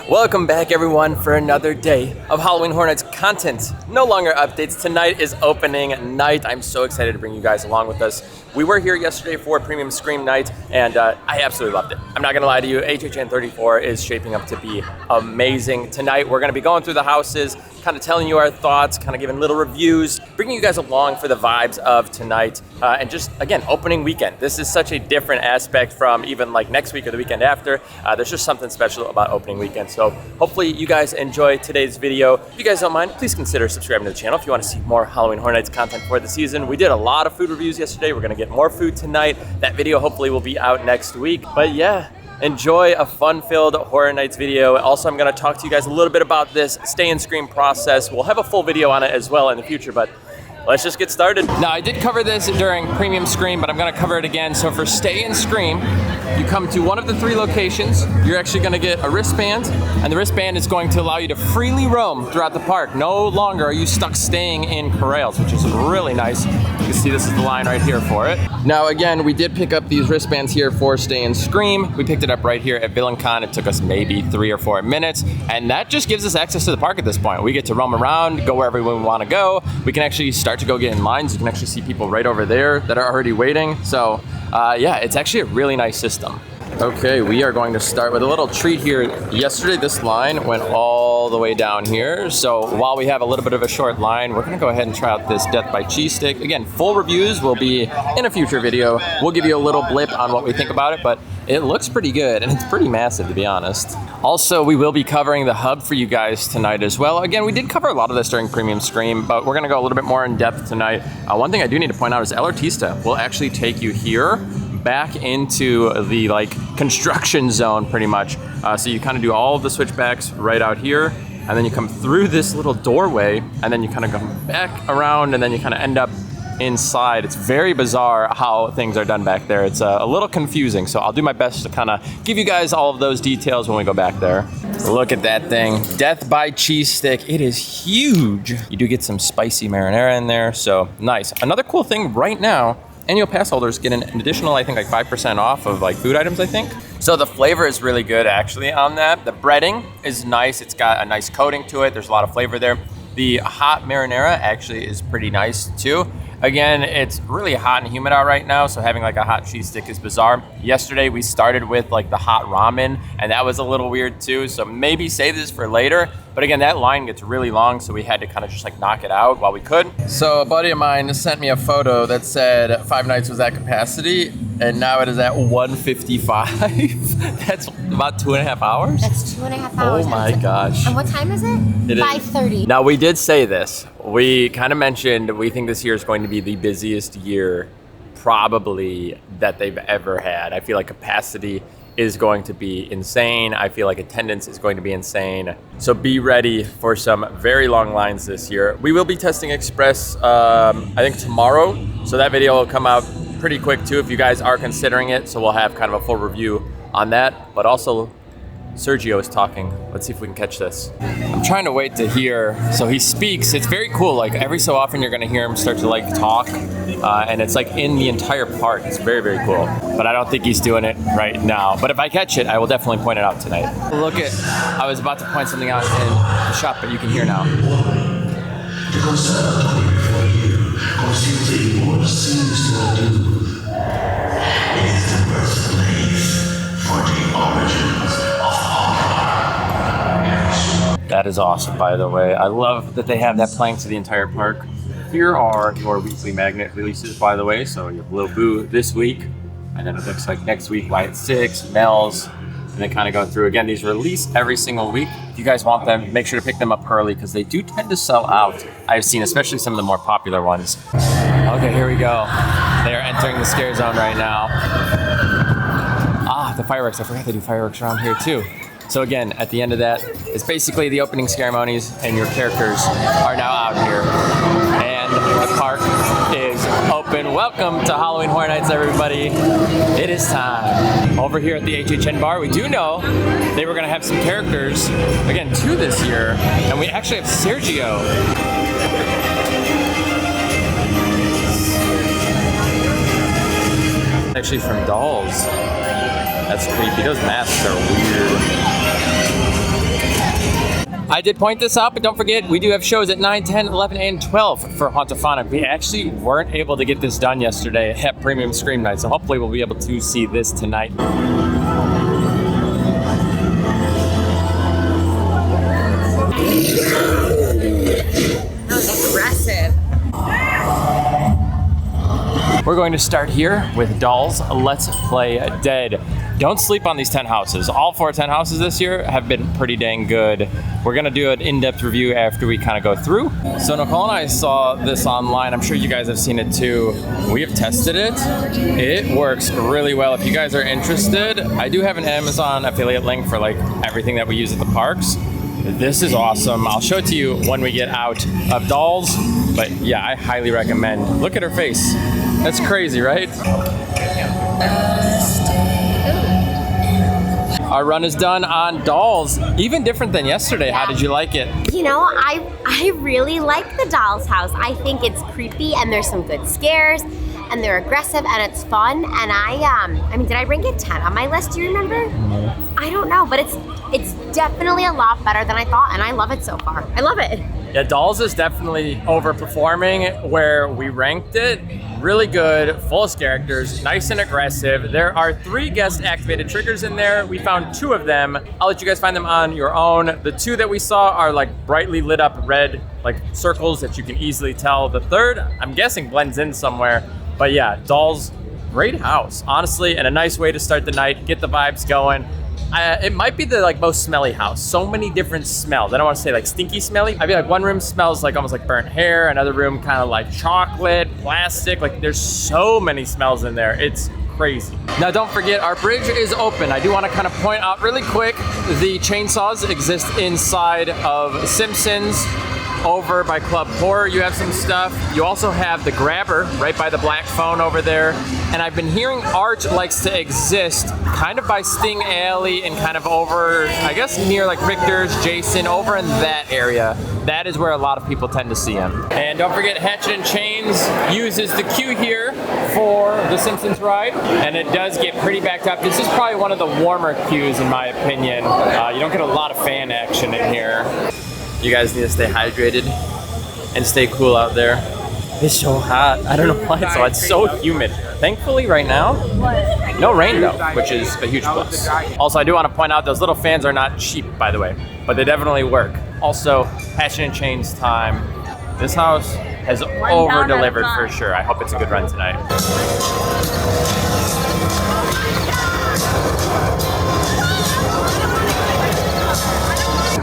Welcome back everyone for another day of Halloween Horror Nights content. No longer updates. Tonight is opening night. I'm so excited to bring you guys along with us. We were here yesterday for Premium Scream Night and I absolutely loved it. I'm not gonna lie to you, HHN 34 is shaping up to be amazing. Tonight we're gonna be going through the houses, kind of telling you our thoughts, kind of giving little reviews, bringing you guys along for the vibes of tonight. And just, again, opening weekend. This is such a different aspect from even like next week or the weekend after. There's just something special about opening weekend. So hopefully you guys enjoy today's video. If you guys don't mind, please consider subscribing to the channel if you want to see more Halloween Horror Nights content for the season. We did a lot of food reviews yesterday. We're gonna get more food tonight. That video hopefully will be out next week. But yeah, enjoy a fun-filled Horror Nights video. Also, I'm gonna talk to you guys a little bit about this Stay and Scream process. We'll have a full video on it as well in the future, but let's just get started. Now, I did cover this during Premium Scream, but I'm gonna cover it again. So for Stay and Scream, you come to one of the 3 locations. You're actually gonna get a wristband, and the wristband is going to allow you to freely roam throughout the park. No longer are you stuck staying in corrals, which is really nice. You can see this is the line right here for it. Now, again, we did pick up these wristbands here for Stay and Scream. We picked it up right here at VillainCon. It took us maybe 3 or 4 minutes, and that just gives us access to the park at this point. We get to roam around, go wherever we wanna go. We can actually start to go get in lines. You can actually see people right over there that are already waiting. So yeah, it's actually a really nice system. Okay, we are going to start with a little treat here. Yesterday, this line went all the way down here. So while we have a little bit of a short line, we're gonna go ahead and try out this Death by Cheese Stick. Again, full reviews will be in a future video. We'll give you a little blip on what we think about it, but it looks pretty good and it's pretty massive, to be honest. Also, we will be covering the hub for you guys tonight as well. Again, we did cover a lot of this during Premium Scream, but we're gonna go a little bit more in depth tonight. One thing I do need to point out is Artista will actually take you here back into the like construction zone pretty much. So you kind of do all of the switchbacks right out here, and then you come through this little doorway, and then you kind of come back around, and then you kind of end up inside. It's very bizarre how things are done back there. It's a little confusing, so I'll do my best to kind of give you guys all of those details when we go back there. Look at that thing. Death by Cheese Stick. It is huge. You do get some spicy marinara in there, so nice. Another cool thing right now, annual pass holders get an additional, I think, like 5% off of like food items, I think. So the flavor is really good actually on that. The breading is nice. It's got a nice coating to it. There's a lot of flavor there. The hot marinara actually is pretty nice too. Again, it's really hot and humid out right now, so having like a hot cheese stick is bizarre. Yesterday we started with like the hot ramen, and that was a little weird too, so maybe save this for later. But again, that line gets really long, so we had to kind of just like knock it out while we could. So a buddy of mine sent me a photo that said 5 nights was at capacity, and now it is at 155. That's about 2.5 hours? That's 2.5 hours. Oh my gosh. And what time is it? 5:30. Now, we did say this. We kind of mentioned we think this year is going to be the busiest year probably that they've ever had. I feel like capacity is going to be insane. I feel like attendance is going to be insane. So be ready for some very long lines this year. We will be testing Express, I think tomorrow. So that video will come out pretty quick too if you guys are considering it. So we'll have kind of a full review on that. But also, Sergio is talking. Let's see if we can catch this. I'm trying to wait to hear. So he speaks. It's very cool. Like every so often you're gonna hear him start to like talk, and it's like in the entire park. It's very, very cool. But I don't think he's doing it right now. But if I catch it, I will definitely point it out tonight. Look at, I was about to point something out in the shop, but you can hear now. That is awesome, by the way. I love that they have that playing to the entire park. Here are your weekly magnet releases, by the way. So you have Lil Boo this week, and then it looks like next week Wyatt 6, Mel's, and then kind of go through. Again, these release every single week. If you guys want them, make sure to pick them up early because they do tend to sell out. I've seen, especially some of the more popular ones. Okay, here we go. They are entering the scare zone right now. Ah, the fireworks. I forgot they do fireworks around here too. So again, at the end of that, it's basically the opening ceremonies, and your characters are now out here. And the park is open. Welcome to Halloween Horror Nights, everybody. It is time. Over here at the HHN bar, we do know they were gonna have some characters, again, 2 this year, and we actually have Sergio. Actually from Dolls. That's creepy. Those masks are weird. I did point this out, but don't forget, we do have shows at 9, 10, 11, and 12 for Hauntophonic. We actually weren't able to get this done yesterday at Premium Scream Night, so hopefully we'll be able to see this tonight. That was aggressive. We're going to start here with Dolls Let's Play Dead. Don't sleep on these 10 houses. All 4 10 houses this year have been pretty dang good. We're gonna do an in-depth review after we kind of go through. So Nicole and I saw this online. I'm sure you guys have seen it too. We have tested it. It works really well. If you guys are interested, I do have an Amazon affiliate link for like everything that we use at the parks. This is awesome. I'll show it to you when we get out of Dolls. But yeah, I highly recommend. Look at her face. That's crazy, right? Our run is done on Dolls. Even different than yesterday. Yeah. How did you like it? You know, I really like the Doll's House. I think it's creepy and there's some good scares and they're aggressive and it's fun. And I mean, did I rank it 10 on my list? Do you remember? No. I don't know, but it's definitely a lot better than I thought, and I love it so far. I love it. Yeah, Dolls is definitely overperforming where we ranked it. Really good, full of characters, nice and aggressive. There are 3 guest activated triggers in there. We found 2 of them. I'll let you guys find them on your own. The 2 that we saw are like brightly lit up red like circles that you can easily tell. The 3rd, I'm guessing blends in somewhere. But yeah, Dolls, great house, honestly, and a nice way to start the night, get the vibes going. It might be the like most smelly house. So many different smells. I don't want to say like stinky smelly. I feel like one room smells like almost like burnt hair. Another room kind of like chocolate, plastic. Like there's so many smells in there. It's crazy. Now don't forget, our bridge is open. I do want to kind of point out really quick, the chainsaws exist inside of Simpsons. Over by Club Horror, you have some stuff. You also have the grabber right by the black phone over there. And I've been hearing Art likes to exist kind of by Sting Alley and kind of over, I guess, near like Richter's, Jason, over in that area. That is where a lot of people tend to see him. And don't forget, Hatchet and Chains uses the queue here for the Simpsons ride. And it does get pretty backed up. This is probably one of the warmer queues in my opinion. You don't get a lot of fan action in here. You guys need to stay hydrated and stay cool out there. It's so hot. I don't know why it's so humid. Thankfully right now, no rain though, which is a huge plus. Also, I do want to point out those little fans are not cheap, by the way, but they definitely work. Also, Hatchet and Chains time. This house has over-delivered for sure. I hope it's a good run tonight.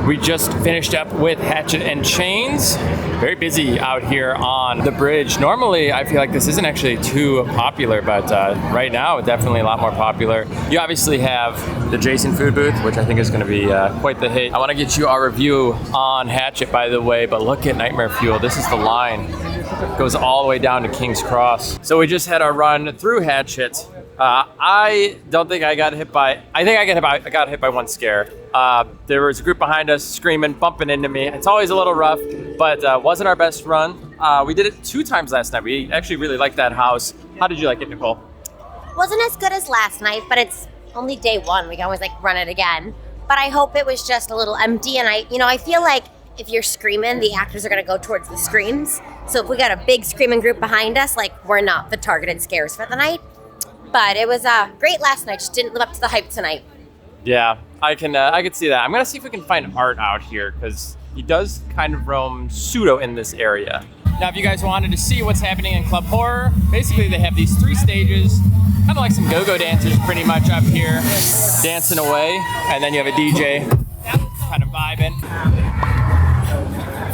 We just finished up with Hatchet and Chains. Very busy out here on the bridge. Normally, I feel like this isn't actually too popular, but right now, it's definitely a lot more popular. You obviously have the Jason food booth, which I think is gonna be quite the hit. I wanna get you our review on Hatchet, by the way, but look at Nightmare Fuel. This is the line. It goes all the way down to King's Cross. So we just had our run through Hatchet. I don't think I got hit by, I got hit by one scare. There was a group behind us screaming, bumping into me. It's always a little rough, but wasn't our best run. We did it 2 times last night. We actually really liked that house. How did you like it, Nicole? Wasn't as good as last night, but it's only day 1. We can always like run it again. But I hope it was just a little empty. And I feel like if you're screaming, the actors are gonna go towards the screams. So if we got a big screaming group behind us, like we're not the targeted scares for the night. But it was great last night. Just didn't live up to the hype tonight. Yeah, I can see that. I'm gonna see if we can find Art out here because he does kind of roam pseudo in this area. Now, if you guys wanted to see what's happening in Club Horror, basically they have these 3 stages, kind of like some go-go dancers pretty much up here, dancing away, and then you have a DJ kind of vibing.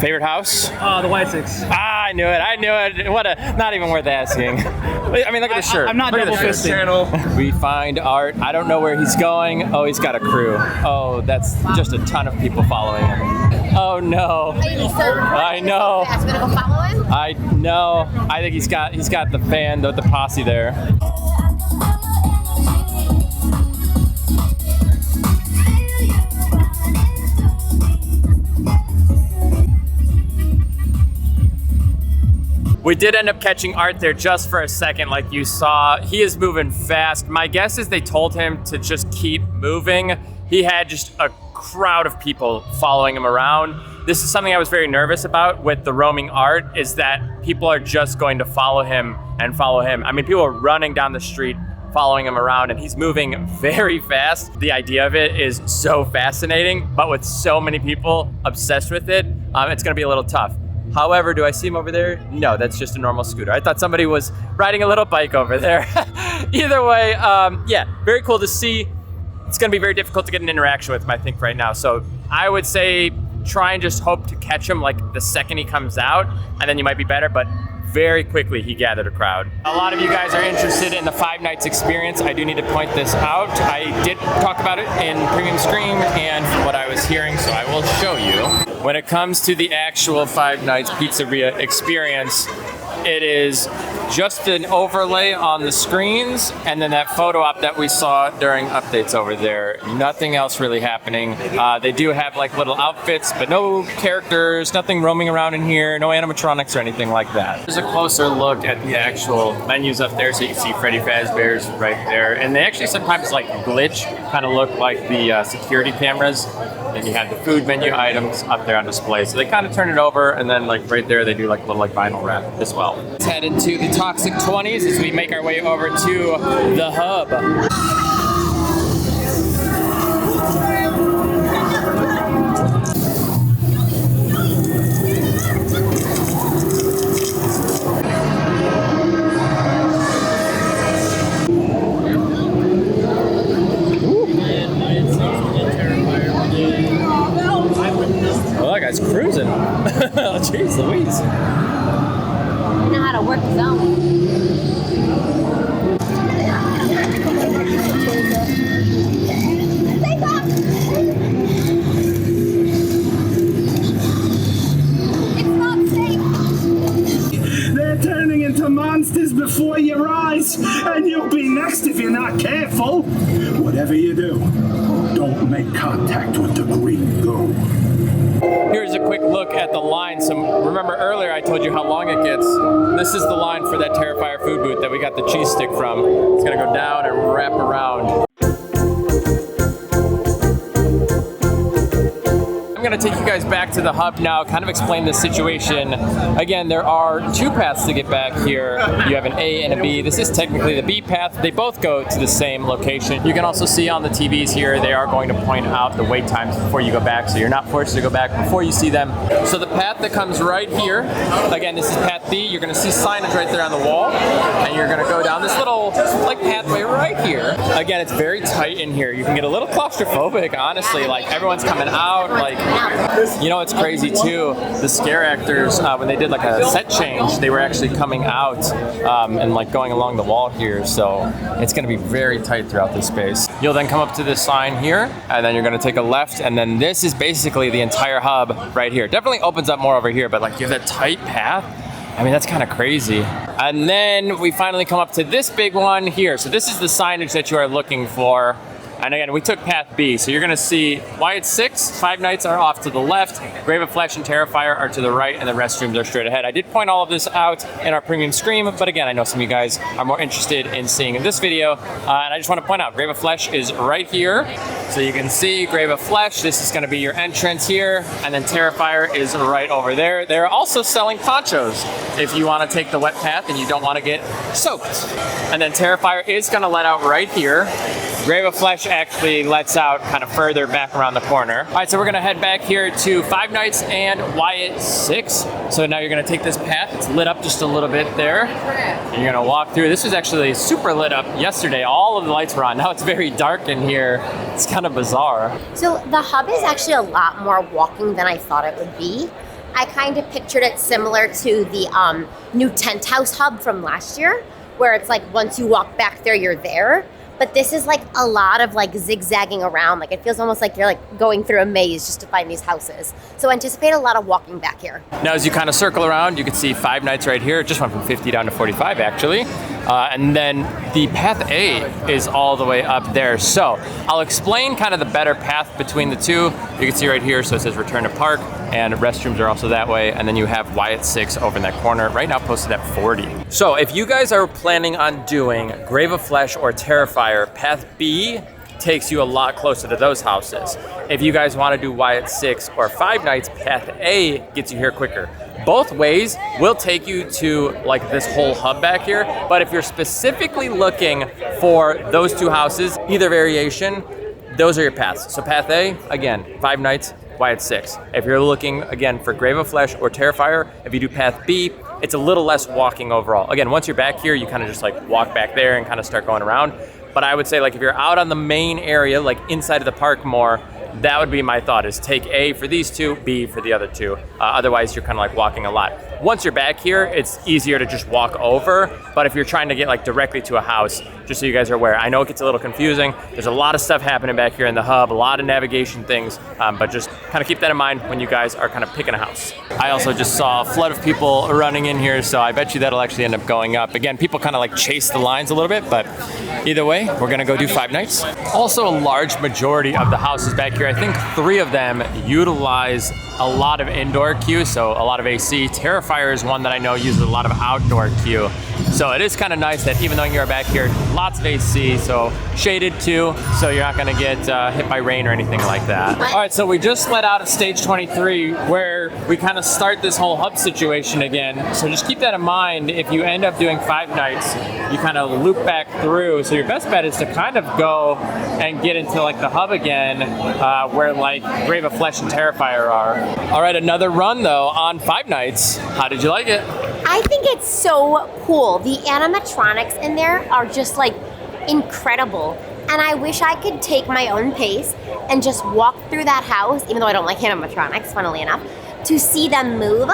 Favorite house? The Wyatt 6. I knew it. What not even worth asking. I mean, look at the shirt. I'm not double fisting. We find Art. I don't know where he's going. Oh, he's got a crew. Oh, that's just a ton of people following him. Oh no. I know. I'm gonna go follow him. I know. I think he's got the fan, the posse there. We did end up catching Art there just for a second, like you saw. He is moving fast. My guess is they told him to just keep moving. He had just a crowd of people following him around. This is something I was very nervous about with the roaming art, is that people are just going to follow him and follow him. I mean, people are running down the street following him around, and he's moving very fast. The idea of it is so fascinating, but with so many people obsessed with it, it's gonna be a little tough. However, do I see him over there? No, that's just a normal scooter. I thought somebody was riding a little bike over there. Either way, yeah, very cool to see. It's gonna be very difficult to get an interaction with him, I think, right now. So I would say try and just hope to catch him like the second he comes out, and then you might be better, but very quickly he gathered a crowd. A lot of you guys are interested in the 5 nights experience. I do need to point this out. I did talk about it in Premium Scream and from what I was hearing, so I will show you. When it comes to the actual 5 nights pizzeria experience, it is just an overlay on the screens and then that photo op that we saw during updates over there. Nothing else really happening. They do have like little outfits, but no characters, nothing roaming around in here, no animatronics or anything like that. There's a closer look at the actual menus up there, so you can see Freddy Fazbear's right there. And they actually sometimes like glitch, kind of look like the security cameras. And you have the food menu items up there on display. So they kind of turn it over, and then like right there, they do like a little like vinyl wrap as well. Let's head into the Toxic 20s as we make our way over to the hub. Oh, that guy's cruising. Jeez Louise. You know how to work the zone. They're turning into monsters before your eyes, and you'll be next if you're not careful. Whatever you do, don't make contact with the green goo. Here's a quick look at the line. So remember earlier I told you how long it gets. This is the line for that Terrifier food booth that we got the cheese stick from. It's gonna go down and wrap around. I'm gonna take you guys back to the hub now, kind of explain the situation. Again, there are 2 paths to get back here. You have an A and a B. This is technically the B path. They both go to the same location. You can also see on the TVs here, they are going to point out the wait times before you go back, so you're not forced to go back before you see them. So the path that comes right here, again, this is path B. You're gonna see signage right there on the wall, and you're gonna go down this little like pathway right here. Again, it's very tight in here. You can get a little claustrophobic, honestly. Like everyone's coming out, like, you know, it's crazy too. The scare actors, when they did like a set change, they were actually coming out and like going along the wall here. So it's going to be very tight throughout this space. You'll then come up to this sign here, and then you're going to take a left, and then this is basically the entire hub right here. Definitely opens up more over here, but like you have that tight path. I mean, that's kind of crazy. And then we finally come up to this big one here. So this is the signage that you are looking for. And again, we took path B, so you're gonna see Wyatt 6, 5 nights are off to the left, Grave of Flesh and Terrifier are to the right, and the restrooms are straight ahead. I did point all of this out in our Premium Scream, but again, I know some of you guys are more interested in seeing this video, and I just wanna point out, Grave of Flesh is right here. So you can see Grave of Flesh, this is gonna be your entrance here, and then Terrifier is right over there. They're also selling ponchos if you wanna take the wet path and you don't wanna get soaked. And then Terrifier is gonna let out right here. Grave of Flesh actually lets out kind of further back around the corner. All right, so we're gonna head back here to 5 nights and Wyatt 6. So now you're gonna take this path. It's lit up just a little bit there. And you're gonna walk through. This was actually super lit up yesterday. All of the lights were on. Now it's very dark in here. It's kind of bizarre. So the hub is actually a lot more walking than I thought it would be. I kind of pictured it similar to the new Tent House hub from last year, where it's like once you walk back there, you're there. But this is like a lot of like zigzagging around. Like it feels almost like you're like going through a maze just to find these houses. So anticipate a lot of walking back here. Now as you kind of circle around, you can see 5 nights right here. It just went from 50 down to 45 actually. And then the path A is all the way up there. So I'll explain kind of the better path between the two. You can see right here, so it says return to park, and restrooms are also that way. And then you have Wyatt 6 over in that corner, right now posted at 40. So if you guys are planning on doing Grave of Flesh or Terrifier, path B takes you a lot closer to those houses. If you guys want to do Wyatt 6 or 5 nights, Path A gets you here quicker. Both ways will take you to like this whole hub back here, but if you're specifically looking for those 2 houses, either variation, those are your paths. So Path A, again, 5 nights, Wyatt 6. If you're looking, again, for Grave of Flesh or Terrifier, if you do Path B, it's a little less walking overall. Again, once you're back here, you kind of just like walk back there and kind of start going around. But I would say like if you're out on the main area, like inside of the park more, that would be my thought, is take A for these 2, B for the other 2. Otherwise, you're kind of like walking a lot. Once you're back here, it's easier to just walk over. But if you're trying to get like directly to a house, just so you guys are aware, I know it gets a little confusing. There's a lot of stuff happening back here in the hub, a lot of navigation things, but just kind of keep that in mind when you guys are kind of picking a house. I also just saw a flood of people running in here, so I bet you that'll actually end up going up. Again, people kind of like chase the lines a little bit, but either way, we're gonna go do 5 nights. Also, a large majority of the houses back here, I think 3 of them utilize a lot of indoor queue, so a lot of AC. Terrifier is one that I know uses a lot of outdoor queue. So it is kind of nice that even though you're back here, lots of AC, so shaded too, so you're not gonna get hit by rain or anything like that. All right, so we just let out of stage 23 where we kind of start this whole hub situation again. So just keep that in mind. If you end up doing 5 nights, you kind of loop back through. So your best bet is to kind of go and get into like the hub again, where like Grave of Flesh and Terrifier are. All right, another run though on 5 nights. How did you like it? I think it's so cool. The animatronics in there are just like incredible. And I wish I could take my own pace and just walk through that house, even though I don't like animatronics, funnily enough, to see them move,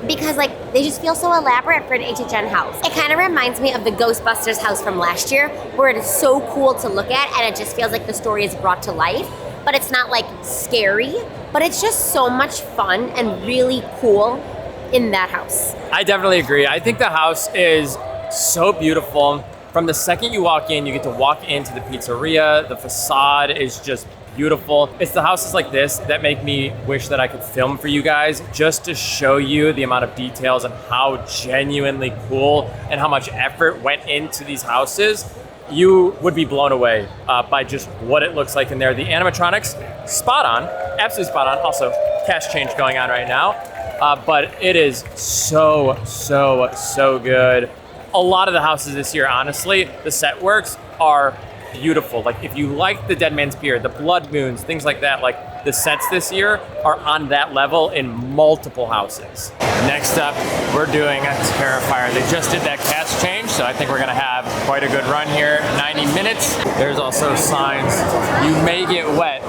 because like they just feel so elaborate for an HHN house. It kind of reminds me of the Ghostbusters house from last year, where it is so cool to look at and it just feels like the story is brought to life, but it's not like scary, but it's just so much fun and really cool in that house. I definitely agree. I think the house is so beautiful. From the second you walk in, you get to walk into the pizzeria. The facade is just beautiful. It's the houses like this that make me wish that I could film for you guys, just to show you the amount of details and how genuinely cool and how much effort went into these houses. You would be blown away by just what it looks like in there. The animatronics, spot on, absolutely spot on. Also, cash change going on right now. But it is so good. A lot of the houses this year, honestly, the set works are beautiful. Like if you like the Dead Man's Pier, the Blood Moons, things like that, like the sets this year are on that level in multiple houses. Next up, we're doing a Terrifier. They just did that cast change, so I think we're gonna have quite a good run here. 90 minutes. There's also signs, you may get wet.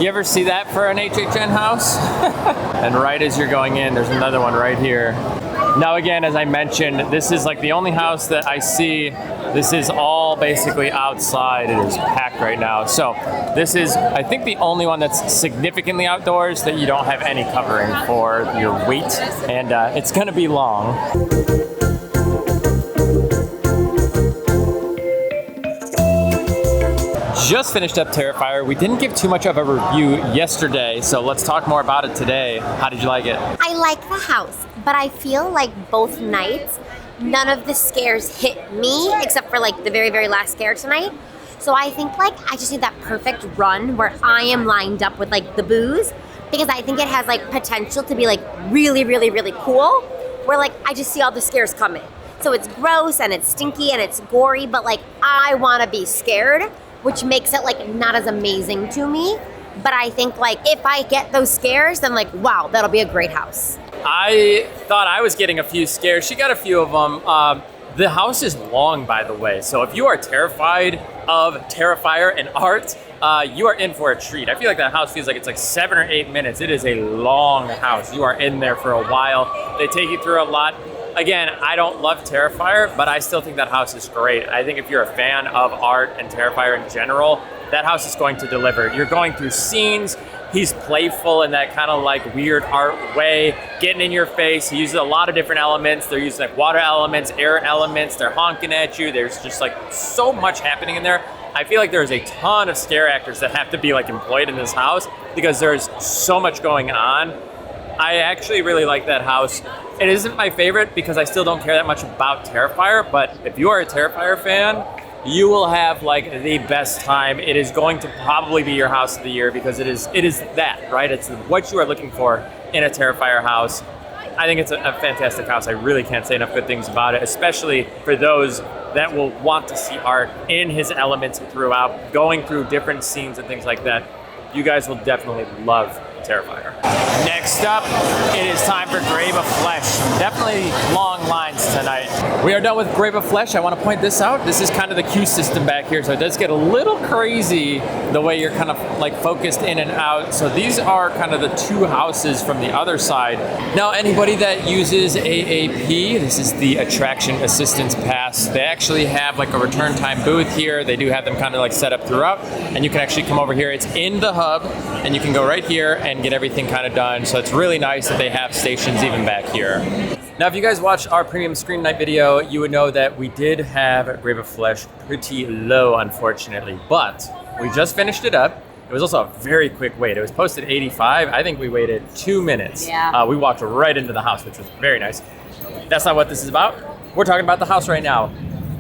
You ever see that for an HHN house? And right as you're going in, there's another one right here. Now again, as I mentioned, this is like the only house that I see. This is all basically outside. It is packed right now. So this is, I think, the only one that's significantly outdoors that you don't have any covering for your weight. And it's gonna be long. Just finished up Terrifier. We didn't give too much of a review yesterday, so let's talk more about it today. How did you like it? I like the house, but I feel like both nights, none of the scares hit me, except for like the very last scare tonight. So I think like I just need that perfect run where I am lined up with like the booze, because I think it has like potential to be like really cool, where like I just see all the scares coming. So it's gross and it's stinky and it's gory, but like I want to be scared, which makes it like not as amazing to me. But I think like if I get those scares, then like, wow, that'll be a great house. I thought I was getting a few scares. She got a few of them. The house is long, by the way. So if you are terrified of Terrifier and Art, you are in for a treat. I feel like that house feels like it's like 7 or 8 minutes. It is a long house. You are in there for a while. They take you through a lot. Again, I don't love Terrifier, but I still think that house is great. I think if you're a fan of Art and Terrifier in general, that house is going to deliver. You're going through scenes. He's playful in that kind of like weird art way, getting in your face. He uses a lot of different elements. They're using like water elements, air elements. They're honking at you. There's just like so much happening in there. I feel like there's a ton of scare actors that have to be like employed in this house because there's so much going on. I actually really like that house. It isn't my favorite because I still don't care that much about Terrifier, but if you are a Terrifier fan, you will have like the best time. It is going to probably be your house of the year because it is that, right? It's what you are looking for in a Terrifier house. I think it's a fantastic house. I really can't say enough good things about it, especially for those that will want to see Art in his elements throughout, going through different scenes and things like that. You guys will definitely love Terrifier. Next up, it is time for Grave of Flesh. Definitely long lines tonight. We are done with Grave of Flesh. I want to point this out. This is kind of the queue system back here, so it does get a little crazy the way you're kind of like focused in and out. So these are kind of the two houses from the other side. Now, anybody that uses AAP, this is the Attraction Assistance Pass. They actually have like a return time booth here. They do have them kind of like set up throughout, and you can actually come over here. It's in the hub, and you can go right here and get everything kind of done. So it's really nice that they have stations even back here. Now, if you guys watched our premium screen night video, you would know that we did have Grave of Flesh pretty low, unfortunately, but we just finished it up. It was also a very quick wait. It was posted 85. I think we waited 2 minutes. Yeah. We walked right into the house, which was very nice. That's not what this is about. We're talking about the house right now.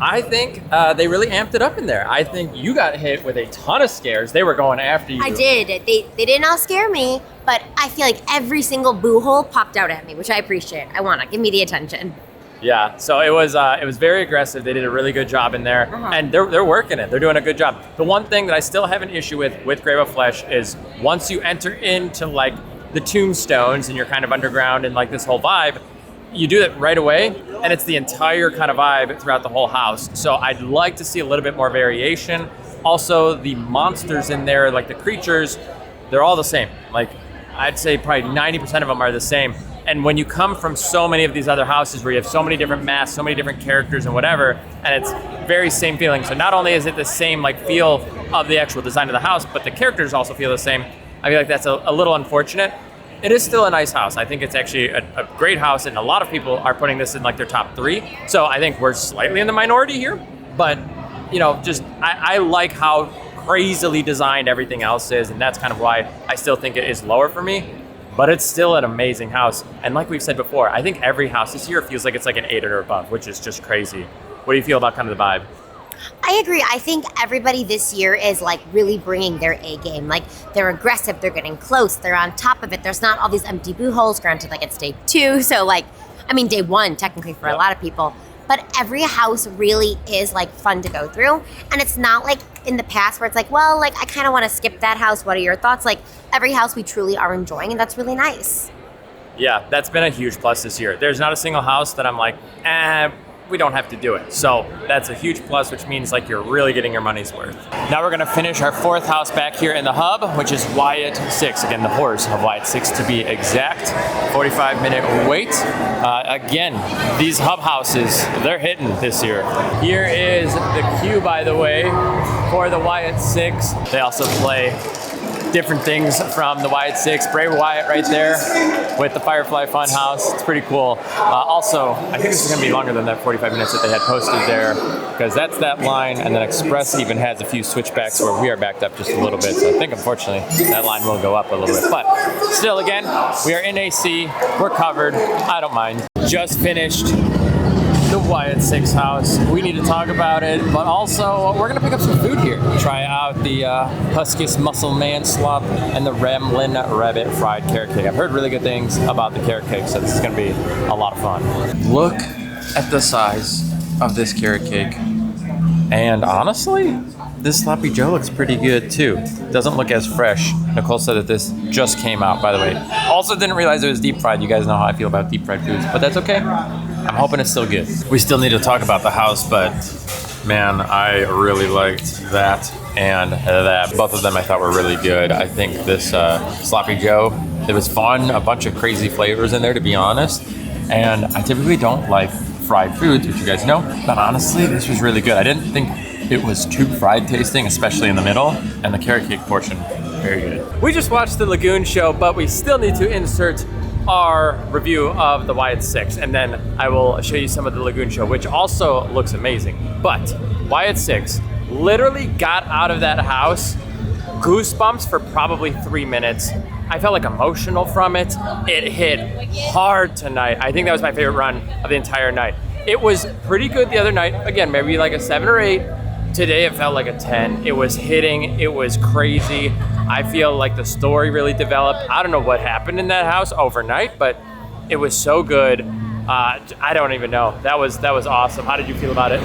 I think they really amped it up in there. I think you got hit with a ton of scares. They were going after you. I did. They didn't all scare me, but I feel like every single boo hole popped out at me, which I appreciate. I want to give me the attention. Yeah, so it was very aggressive. They did a really good job in there, and they're working it. They're doing a good job. The one thing that I still have an issue with Grave of Flesh is once you enter into like the tombstones and you're kind of underground and like this whole vibe, you do it right away, and it's the entire kind of vibe throughout the whole house. So I'd like to see a little bit more variation. Also, the monsters in there, like the creatures, they're all the same. Like, I'd say probably 90% of them are the same. And when you come from so many of these other houses where you have so many different masks, so many different characters and whatever, and it's very same feeling. So not only is it the same like feel of the actual design of the house, but the characters also feel the same. I feel like that's a little unfortunate. It is still a nice house. I think it's actually a great house, and a lot of people are putting this in like their top 3. So I think we're slightly in the minority here, but you know, just I like how crazily designed everything else is, and that's kind of why I still think it is lower for me. But it's still an amazing house, and like we've said before, I think every house this year feels like it's like an 8 or above, which is just crazy. What do you feel about kind of the vibe? I agree. I think everybody this year is like really bringing their A game. Like they're aggressive, they're getting close, they're on top of it. There's not all these empty boo holes. Granted, like it's day 2, so like, I mean day 1 technically for a lot of people. But every house really is like fun to go through, and it's not like in the past where it's like, well, like I kind of want to skip that house. What are your thoughts? Like every house we truly are enjoying, and that's really nice. Yeah, that's been a huge plus this year. There's not a single house that I'm like, we don't have to do it. So that's a huge plus, which means like you're really getting your money's worth. Now we're gonna finish our 4th house back here in the hub, which is Wyatt 6. Again, the horrors of Wyatt 6 to be exact. 45-minute wait. Again, these hub houses, they're hitting this year. Here is the queue, by the way, for the Wyatt 6. They also play different things from the Wyatt 6. Brave Wyatt right there with the Firefly Funhouse. It's pretty cool. Also, I think this is going to be longer than that 45 minutes that they had posted there, because that's that line, and then Express even has a few switchbacks where we are backed up just a little bit. So I think, unfortunately, that line will go up a little bit. But still, again, we are in AC. We're covered. I don't mind. Just finished the Wyatt 6 house. We need to talk about it, but also we're gonna pick up some food here. Try out the Huskus Muscle Man Slop and the Ramlin Rabbit Fried Carrot Cake. I've heard really good things about the carrot cake, so this is gonna be a lot of fun. Look at the size of this carrot cake. And honestly, this Sloppy Joe looks pretty good too. Doesn't look as fresh. Nicole said that this just came out, by the way. Also didn't realize it was deep fried. You guys know how I feel about deep fried foods, but that's okay. I'm hoping it's still good. We still need to talk about the house, but man, I really liked that and that. Both of them I thought were really good. I think this Sloppy Joe, it was fun. A bunch of crazy flavors in there, to be honest. And I typically don't like fried foods, which you guys know, but honestly, this was really good. I didn't think it was too fried tasting, especially in the middle, and the carrot cake portion, very good. We just watched the Lagoon show, but we still need to insert our review of the Wyatt 6, and then I will show you some of the Lagoon show, which also looks amazing. But Wyatt 6 literally got out of that house goosebumps for probably 3 minutes. I felt like emotional from it. It hit hard tonight. I think that was my favorite run of the entire night. It was pretty good the other night. Again, maybe like a 7 or 8. Today it felt like a 10. It was hitting, it was crazy. I feel like the story really developed. I don't know what happened in that house overnight, but it was so good. I don't even know. That was awesome. How did you feel about it?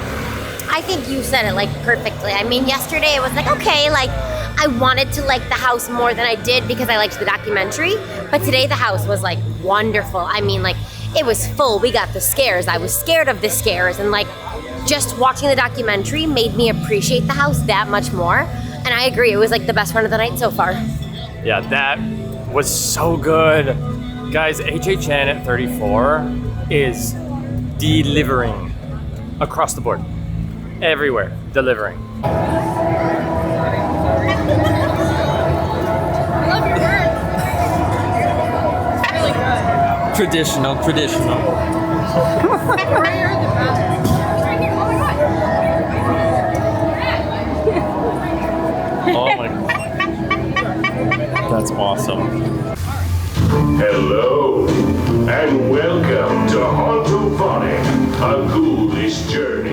I think you said it like perfectly. I mean, yesterday it was like, okay, like I wanted to like the house more than I did because I liked the documentary, but today the house was like wonderful. I mean, like it was full. We got the scares. I was scared of the scares, and like just watching the documentary made me appreciate the house that much more. And I agree, it was like the best run of the night so far. Yeah, that was so good. Guys, HHN at 34 is delivering across the board. Everywhere, delivering. Traditional. Oh my God. That's awesome. Hello, and welcome to Hauntoponic, a ghoulish journey.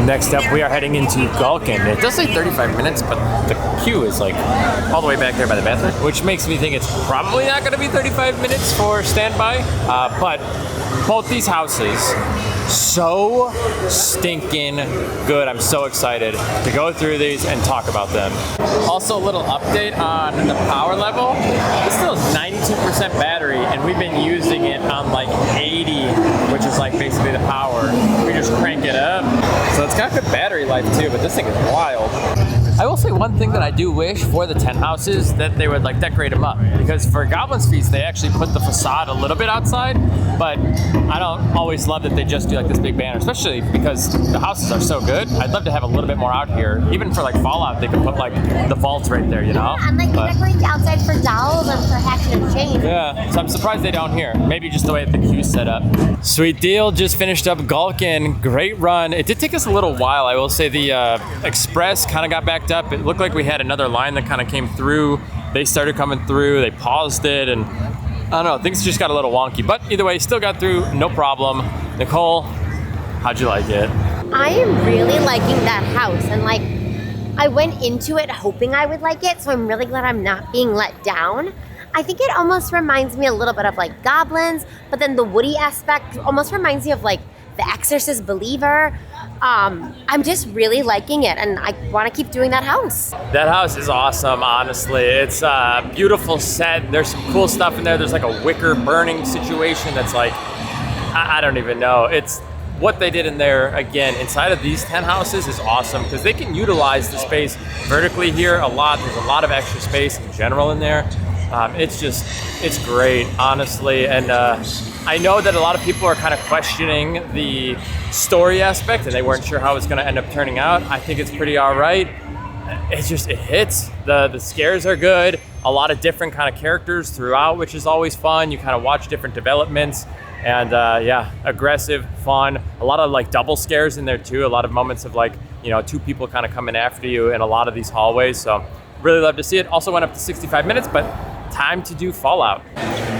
Next up, we are heading into Gulkin. It does say 35 minutes, but the queue is like all the way back there by the bathroom, which makes me think it's probably not going to be 35 minutes for standby. But both these houses, so stinking good. I'm so excited to go through these and talk about them. Also, a little update on the power level. It still has 92% battery, and we've been using it on like 80, which is like basically the power. We just crank it up. So it's got good battery life too, but this thing is wild. I will say one thing that I do wish for the 10 houses that they would like decorate them up, because for Goblins Feast they actually put the facade a little bit outside, but I don't always love that they just do like this big banner, especially because the houses are so good. I'd love to have a little bit more out here. Even for like Fallout, they could put like the vaults right there, you know? Yeah, and like decorate the outside for dolls and for Hatchet and Chains. Yeah, so I'm surprised they don't here. Maybe just the way that the queue's set up. Sweet deal, just finished up Gulkin. Great run. It did take us a little while. I will say the Express kind of got backed up. It looked like we had another line that kind of came through. They started coming through, they paused it, and I don't know, things just got a little wonky. But either way, still got through, no problem. Nicole, how'd you like it? I am really liking that house, and like I went into it hoping I would like it, so I'm really glad I'm not being let down. I think it almost reminds me a little bit of like Goblins, but then the Woody aspect almost reminds me of like The Exorcist Believer. I'm just really liking it, and I want to keep doing that house. That house is awesome, honestly. It's a beautiful set. There's some cool stuff in there. There's like a wicker burning situation that's like, I don't even know. It's what they did in there, again, inside of these 10 houses is awesome because they can utilize the space vertically here a lot. There's a lot of extra space in general in there. It's great, honestly. And I know that a lot of people are kind of questioning the story aspect and they weren't sure how it's going to end up turning out. I think it's pretty all right. It hits. The scares are good. A lot of different kind of characters throughout, which is always fun. You kind of watch different developments. And yeah, aggressive, fun. A lot of like double scares in there too. A lot of moments of like, you know, two people kind of coming after you in a lot of these hallways. So really love to see it. Also went up to 65 minutes, but time to do Fallout.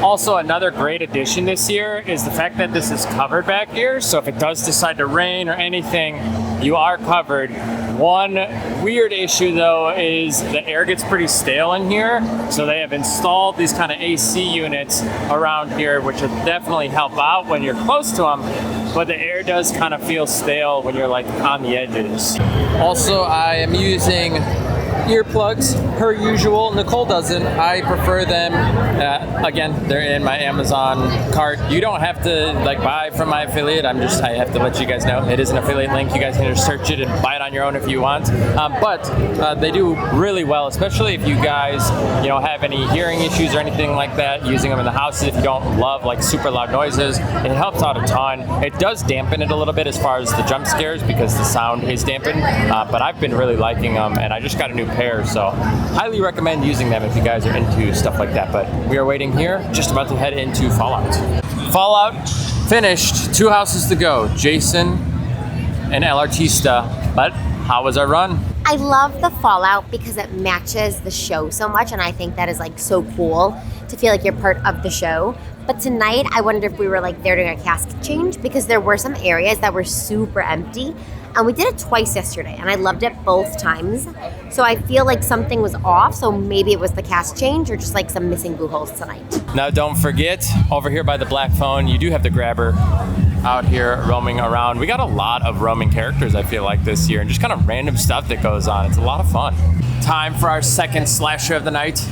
Also, another great addition this year is the fact that this is covered back here. So if it does decide to rain or anything, you are covered. One weird issue though is the air gets pretty stale in here, so they have installed these kind of AC units around here, which will definitely help out when you're close to them, but the air does kind of feel stale when you're like on the edges. Also, I am using earplugs per usual. Nicole doesn't. I prefer them. Again, they're in my Amazon cart. You don't have to like buy from my affiliate. I have to let you guys know it is an affiliate link. You guys can just search it and buy it on your own if you want. But they do really well, especially if you guys have any hearing issues or anything like that. Using them in the house, if you don't love like super loud noises, it helps out a ton. It does dampen it a little bit as far as the jump scares because the sound is dampened. But I've been really liking them, and I just got a new pair, so highly recommend using them if you guys are into stuff like that. But we are waiting here, just about to head into Fallout. Fallout finished, 2 houses to go, Jason and Artista. But how was our run? I love the Fallout because it matches the show so much, and I think that is like so cool to feel like you're part of the show. But tonight, I wondered if we were like there doing a cast change because there were some areas that were super empty. And we did it twice yesterday, and I loved it both times. So I feel like something was off, so maybe it was the cast change or just like some missing boo holes tonight. Now don't forget, over here by the black phone, you do have the grabber out here roaming around. We got a lot of roaming characters, I feel like, this year, and just kind of random stuff that goes on. It's a lot of fun. Time for our second slasher of the night.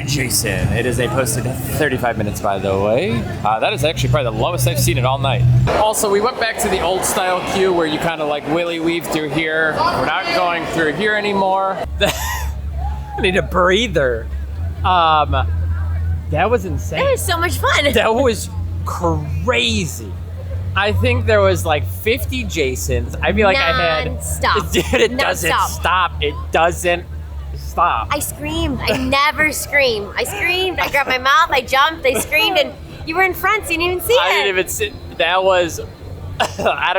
Jason. It is a posted 35 minutes, by the way. That is actually probably the lowest I've seen it all night. Also, we went back to the old style queue where you kind of like willy weave through here. We're not going through here anymore. I need a breather. That was insane. It was so much fun. That was crazy. I think there was like 50 Jasons. I feel like I had... Non-stop. Dude, it doesn't stop. It doesn't stop. I screamed. I never scream. I screamed. I grabbed my mouth. I jumped. I screamed, and you were in front, so you didn't even see it. I didn't even see. That was. I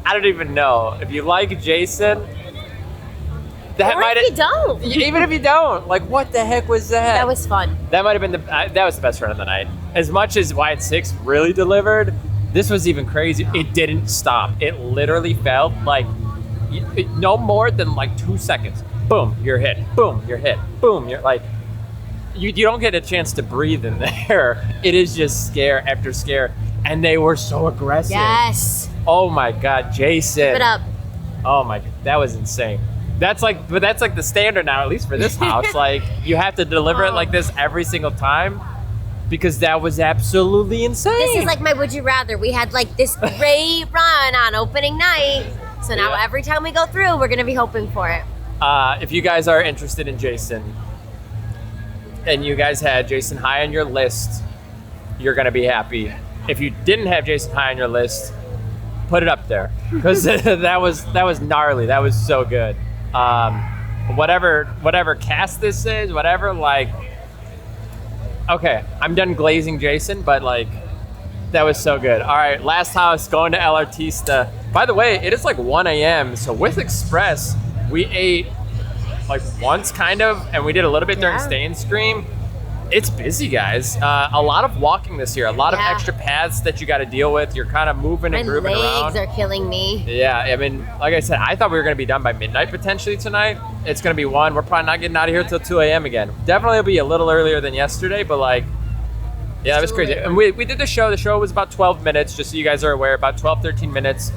don't even know if you like Jason. That or if you don't. Even if you don't, like, what the heck was that? That was fun. That might have been that was the best run of the night. As much as Wyatt 6 really delivered, this was even crazy. It didn't stop. It literally felt like no more than like 2 seconds. Boom, you're hit. Boom, you're hit. Boom, you're like, you don't get a chance to breathe in there. It is just scare after scare. And they were so aggressive. Yes. Oh my God, Jason. Give it up. Oh my, that was insane. That's like the standard now, at least for this house. Like, you have to deliver it like this every single time because that was absolutely insane. This is like my Would You Rather. We had like this great run on opening night. So now every time we go through, we're going to be hoping for it. If you guys are interested in Jason and you guys had Jason high on your list, you're going to be happy. If you didn't have Jason high on your list, put it up there because that was gnarly. That was so good. Whatever cast this is, whatever, like, okay, I'm done glazing Jason, but like, that was so good. All right, last house, going to Artista. By the way, it is like 1 a.m. So with Express, we ate like once kind of, and we did a little bit during Stay and Scream. It's busy, guys. A lot of walking this year, a lot of extra paths that you got to deal with. You're kind of moving and grooving around. My legs are killing me. Yeah, I mean, like I said, I thought we were going to be done by midnight potentially tonight. It's going to be 1. We're probably not getting out of here till 2 a.m. again. Definitely will be a little earlier than yesterday, but like, yeah, it was crazy. And we did the show. The show was about 12 minutes, just so you guys are aware, about 12, 13 minutes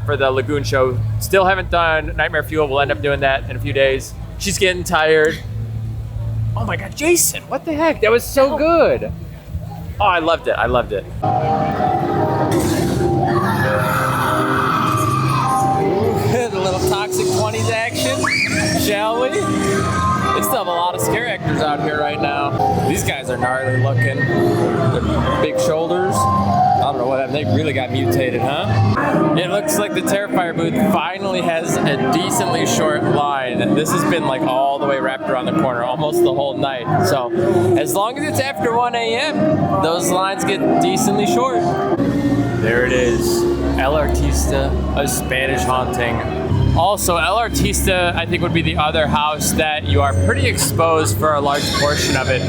for the Lagoon show. Still haven't done Nightmare Fuel. We'll end up doing that in a few days. She's getting tired. Oh my God, Jason, what the heck? That was so good. Oh, I loved it. I loved it. The little Toxic 20s action, shall we? They still have a lot of scare actors out here right now. These guys are gnarly looking. Their big shoulders. I don't know what happened. They really got mutated, huh? It looks like the Terrifier booth finally has a decently short line. This has been like all the way wrapped around the corner, almost the whole night. So as long as it's after 1 a.m., those lines get decently short. There it is. El Artista, a Spanish haunting. Also, El Artista, I think, would be the other house that you are pretty exposed for a large portion of it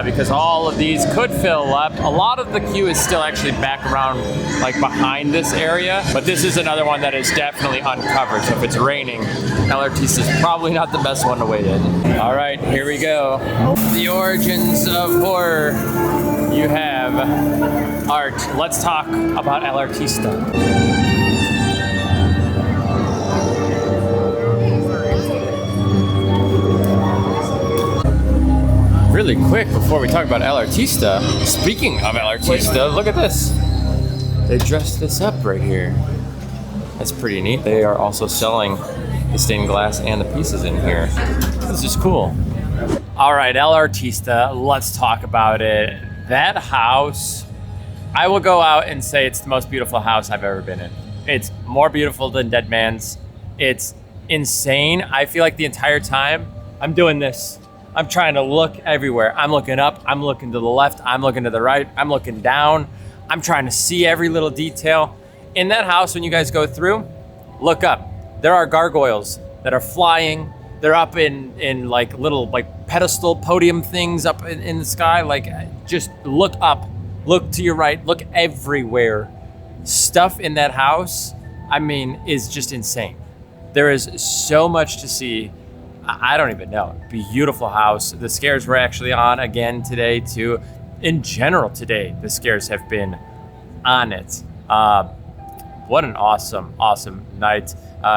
because all of these could fill up. A lot of the queue is still actually back around, like behind this area, but this is another one that is definitely uncovered. So if it's raining, El Artista is probably not the best one to wait in. All right, here we go. The origins of horror. You have art. Let's talk about El Artista. Really quick before we talk about El Artista, speaking of El Artista, look at this. They dressed this up right here. That's pretty neat. They are also selling the stained glass and the pieces in here. This is cool. All right, El Artista, let's talk about it. That house, I will go out and say it's the most beautiful house I've ever been in. It's more beautiful than Dead Man's. It's insane. I feel like the entire time I'm doing this. I'm trying to look everywhere. I'm looking up, I'm looking to the left, I'm looking to the right, I'm looking down. I'm trying to see every little detail. In that house, when you guys go through, look up. There are gargoyles that are flying. They're up in like little like pedestal podium things up in the sky. Like just look up, look to your right, look everywhere. Stuff in that house, I mean, is just insane. There is so much to see. I don't even know. Beautiful house. The scares were actually on again today too. In general today, the scares have been on it. What an awesome night.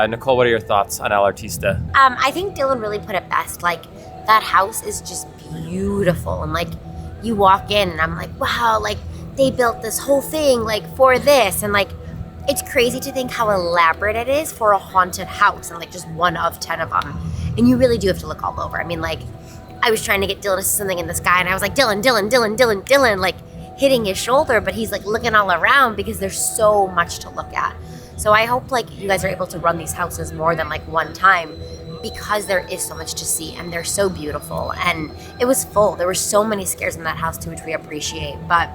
Nicole, what are your thoughts on El Artista? I think Dillon really put it best. Like, that house is just beautiful. And like, you walk in and I'm like, wow, like they built this whole thing like for this. And like, it's crazy to think how elaborate it is for a haunted house and like just one of 10 of them. And you really do have to look all over. I mean, like, I was trying to get Dillon to see something in the sky and I was like, Dillon, like hitting his shoulder, but he's like looking all around because there's so much to look at. So I hope like you guys are able to run these houses more than like one time because there is so much to see and they're so beautiful. And it was full. There were so many scares in that house too, which we appreciate. But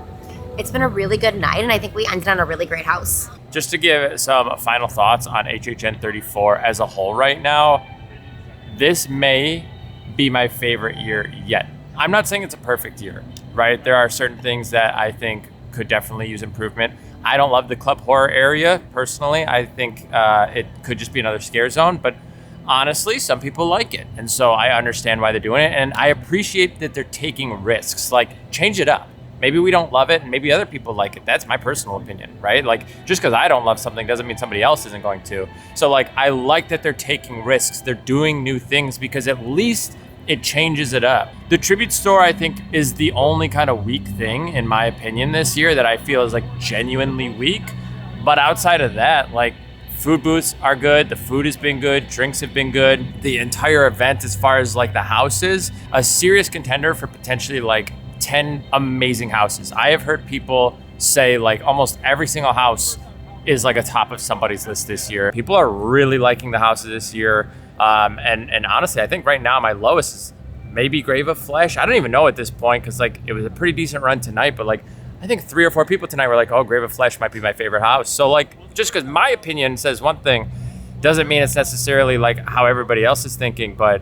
it's been a really good night and I think we ended on a really great house. Just to give some final thoughts on HHN 34 as a whole right now, this may be my favorite year yet. I'm not saying it's a perfect year, right? There are certain things that I think could definitely use improvement. I don't love the club horror area personally. I think it could just be another scare zone, but honestly, some people like it. And so I understand why they're doing it. And I appreciate that they're taking risks, like change it up. Maybe we don't love it and maybe other people like it. That's my personal opinion, right? Like just because I don't love something doesn't mean somebody else isn't going to. So like, I like that they're taking risks. They're doing new things because at least it changes it up. The tribute store, I think, is the only kind of weak thing, in my opinion, this year that I feel is like genuinely weak. But outside of that, like food booths are good. The food has been good. Drinks have been good. The entire event, as far as like the houses, a serious contender for potentially like 10 amazing houses. I have heard people say like almost every single house is like a top of somebody's list this year. People are really liking the houses this year. And honestly, I think right now my lowest is maybe Grave of Flesh. I don't even know at this point because like it was a pretty decent run tonight, but like I think 3 or 4 people tonight were like, oh, Grave of Flesh might be my favorite house. So like just because my opinion says one thing doesn't mean it's necessarily like how everybody else is thinking, but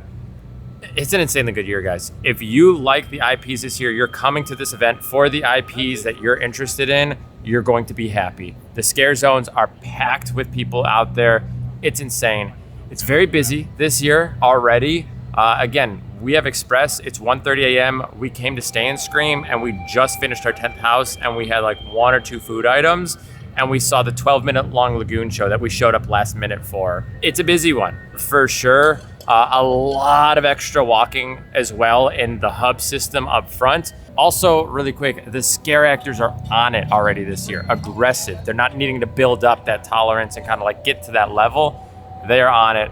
it's an insanely good year, guys. If you like the IPs this year, you're coming to this event for the IPs that you're interested in, you're going to be happy. The scare zones are packed with people out there. It's insane. It's very busy this year already. Again, we have Express. It's 1:30 a.m. We came to Stay and Scream and we just finished our 10th house and we had like 1 or 2 food items and we saw the 12-minute long Lagoon show that we showed up last minute for. It's a busy one for sure. A lot of extra walking as well in the hub system up front. Also, really quick, the scare actors are on it already this year. Aggressive. They're not needing to build up that tolerance and kind of like get to that level. They are on it.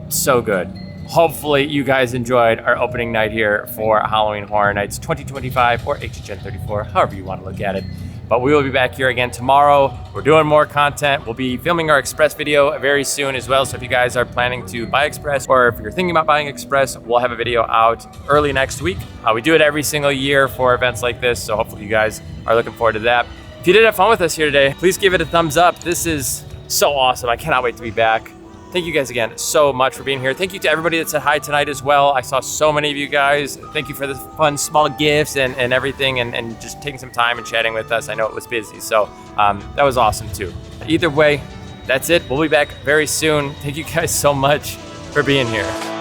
So good. Hopefully you guys enjoyed our opening night here for Halloween Horror Nights 2025 or HHN 34, however you want to look at it. But we will be back here again tomorrow. We're doing more content. We'll be filming our Express video very soon as well. So if you guys are planning to buy Express or if you're thinking about buying Express, we'll have a video out early next week. We do it every single year for events like this. So hopefully you guys are looking forward to that. If you did have fun with us here today, please give it a thumbs up. This is so awesome. I cannot wait to be back. thank you guys again so much for being here. Thank you to everybody that said hi tonight as well. I saw so many of you guys. Thank you for the fun small gifts and everything, and just taking some time and chatting with us. I know it was busy, so that was awesome too. Either way, that's it. We'll be back very soon. Thank you guys so much for being here.